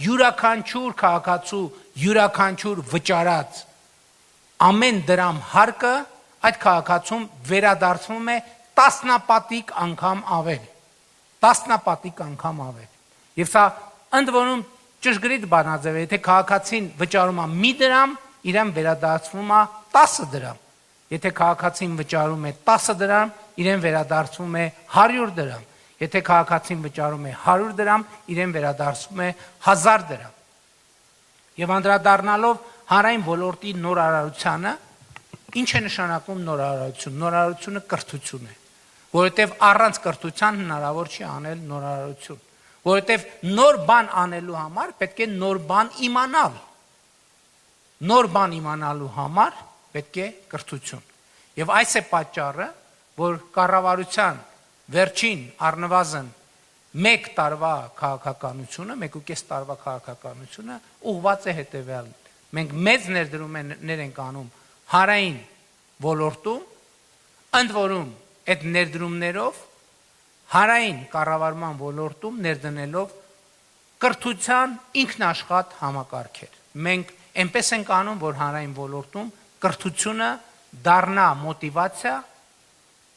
յուրաքանչյուր քաղաքացու յուրաքանչյուր վճարած ամեն դրամ հարկը այդ քաղաքացում վերադարձվում է տասնապատիկ անգամ ավել, եւ սա ընդ որում ճշգրիտ բանաձև է, եթե քաղաքացին վճարում է մի դրամ, իրեն վերադարձվում է 10 դրամ, եթե քաղաքացին վճարում է 10 դրամ, իրեն վերադարձվում է 100 դրամ, եթե քաղաքացին վճարում է 100 դրամ, իրեն վերադարձվում է 1000 դրամ։ Եվ անդրադառնալով հանրային ոլորտի նորարարությանը, ինչ է նշանակում նորարարություն։ Նորարարությունը կրթություն է, որովհետև առանց կրթության հնարավոր չի անել նորարարություն, որովհետև նոր բան անելու համար պետք է նոր բան իմանալ։ Նոր բան իմանալու համար պետք է կրթություն։ Եվ այս է պատճառը, որ կառավարության վերջին առնվազն 1 տարվա քաղաքականությունը, 1.5 տարվա քաղաքականությունը ուղղված է հետևյալ։ Մենք մեծ ներդրումներ ենք անում հանրային ոլորտում, ընդ որում այդ ներդրումներով հանրային կառավարման ոլորտում ներդնելով կրթության ինքնաշխատ համակարգեր։ Մենք այնպես ենք անում, որ հանրային ոլորտում կրթությունը դառնա մոտիվացիա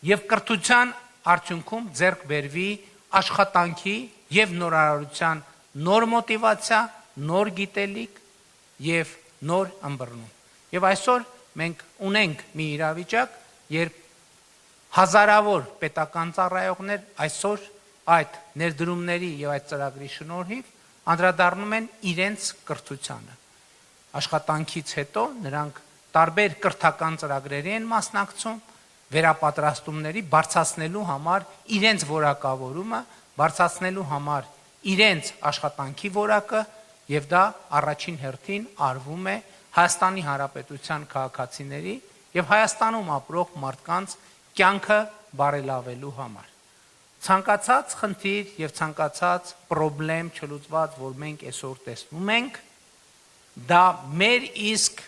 եւ կրթության արդյունքում ձեռք բերվի աշխատանքի եւ նորարարության նոր մոտիվացիա, նոր գիտելիք եւ նոր ըմբռնում։ Եվ այսօր մենք ունենք մի իրավիճակ, երբ հազարավոր պետական ծառայողներ այսօր այդ ներդրումների եւ այդ ծրագրի շնորհիվ անդրադառնում են իրենց կրթությանը։ Աշխատանքից հետո նրանք տարբեր կրթական ծրագրերի են մասնակցում, վերապատրաստումների բարձրացնելու համար իրենց որակավորումը, բարձրացնելու համար իրենց աշխատանքի որակը, եւ դա առաջին հերթին արվում է Հայաստանի Հանրապետության քաղաքացիների եւ Հայաստանում ապրող մարդկանց կյանքը բարելավելու համար։ Ցանկացած խնդիր եւ ցանկացած խնդրեմ չլուծված, որ մենք այսօր տեսնում ենք, դա մեր իսկ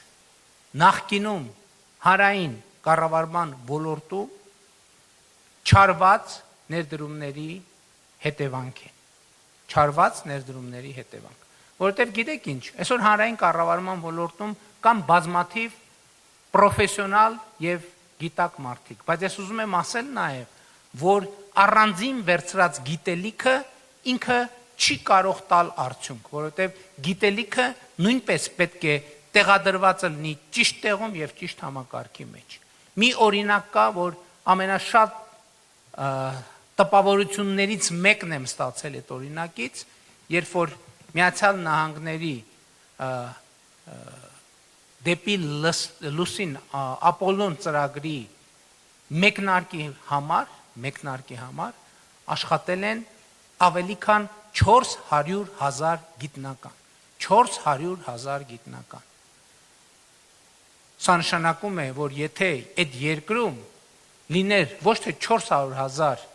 նախկինում հանրային կառավարման ոլորտում չարված ներդրումների հետևանք է։ Չարված ներդրումների հետևանք։ Որովհետև գիտեք ինչ, այսօր հանրային կառավարման ոլորտում կան բազմաթիվ պրոֆեսիոնալ եւ գիտակ մարդիկ, բայց ես ուզում եմ ասել նաեւ, որ առանձին վերծրած գիտելիքը ինքը չի կարող տալ արդյունք, որովհետև գիտելիքը նույնպես պետք է տեղադրված լինի ճիշտ տեղում եւ ճիշտ համակարգի մեջ։ Մի օրինակ կա, որ ամենաշատ տպավորություններից մեկն եմ ստացել այդ օրինակից, երբ որ Միացյալ Նահանգների դեպի լուսին Ապոլոն ծրագրի մեկնարկի համար աշխատել են ավելի քան 400,000 գիտնական։ 400,000 գիտնական։ Սա նշանակում է, որ եթե այդ երկրում լիներ ոչ թե 400,000,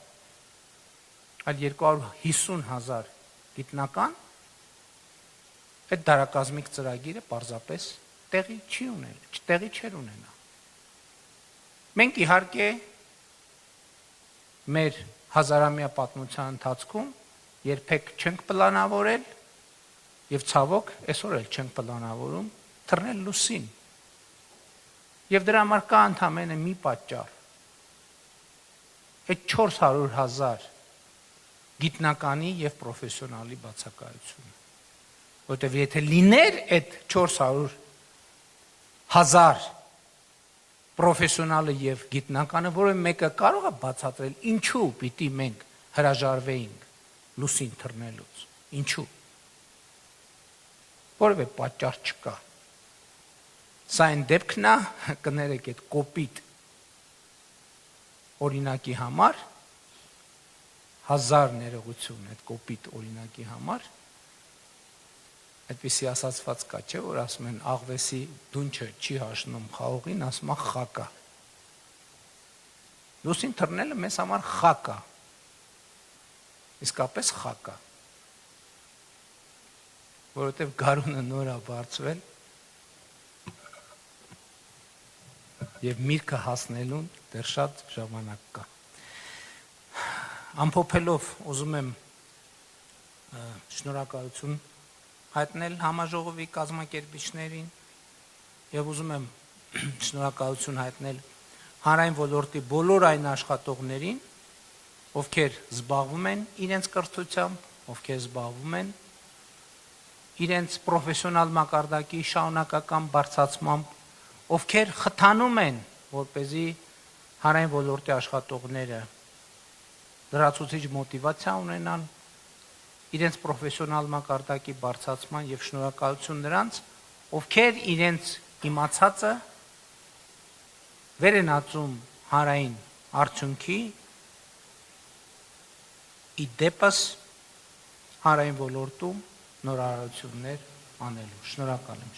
այլ 250,000 գիտնական, այդ դարակազմիկ ծրագիրը պարզապես տեղի չէր ունենա։ Մենք իհարկե մեր հազարամյա պատմության ընթացքում երբեք չենք պլանավորել եւ ցավոք այսօր էլ չենք պլանավորում թռնել լուսին։ Եվ դրա համար կա ընդամենը մի պատճառ։ Այդ 400,000 գիտնականի եւ պրոֆեսիոնալի բացակայությունը։ Որտեւ եթե լիներ այդ 400,000 պրոֆեսիոնալը եւ գիտնականը, որը մեկը կարող է բացատրել, ինչու պիտի մենք հրաժարվեինք լուսին թռնելուց։ Ինչու։ Որևէ պատճառ չկա։ Սա այն դեպքն է, կներեք այդ կոպիտ օրինակի համար, 1000 ներողություն այդ կոպիտ օրինակի համար, այդպիսի ասացված կա, չէ, որ ասում են աղվեսի դունչը չի հաշնում խաղողին, ասում է խակա։ Լուսին թռնելը մեզ համար խակա։ Իսկապես խակա։ Որովհետև գարունը նոր է բարձվել եւ միրգը հասնելուն դեռ շատ ժամանակ կա։ Ամփոփելով ուզում եմ շնորհակալություն հայտնել համաժողովի կազմակերպիչներին եւ ուզում եմ շնորհակալություն հայտնել հանրային ոլորտի բոլոր այն աշխատողներին, ովքեր զբաղվում են իրենց կրթությամբ, ովքեր զբաղվում են իրենց պրոֆեսիոնալ մակարդակի շարունակական բարձրացմամբ, ովքեր խթանում են, որպեսզի հանրային ոլորտի աշխատողները լրացուցիչ մոտիվացիա ունենան իրենց պրոֆեսիոնալ մակարդակի բարձրացման եւ շնորհակալություն նրանց, ովքեր իրենց իմացածը վեր են ածում հանրային արդյունքի ի դեպս հանրային ոլորտում նորարարություններ անելու։ Շնորհակալ եմ։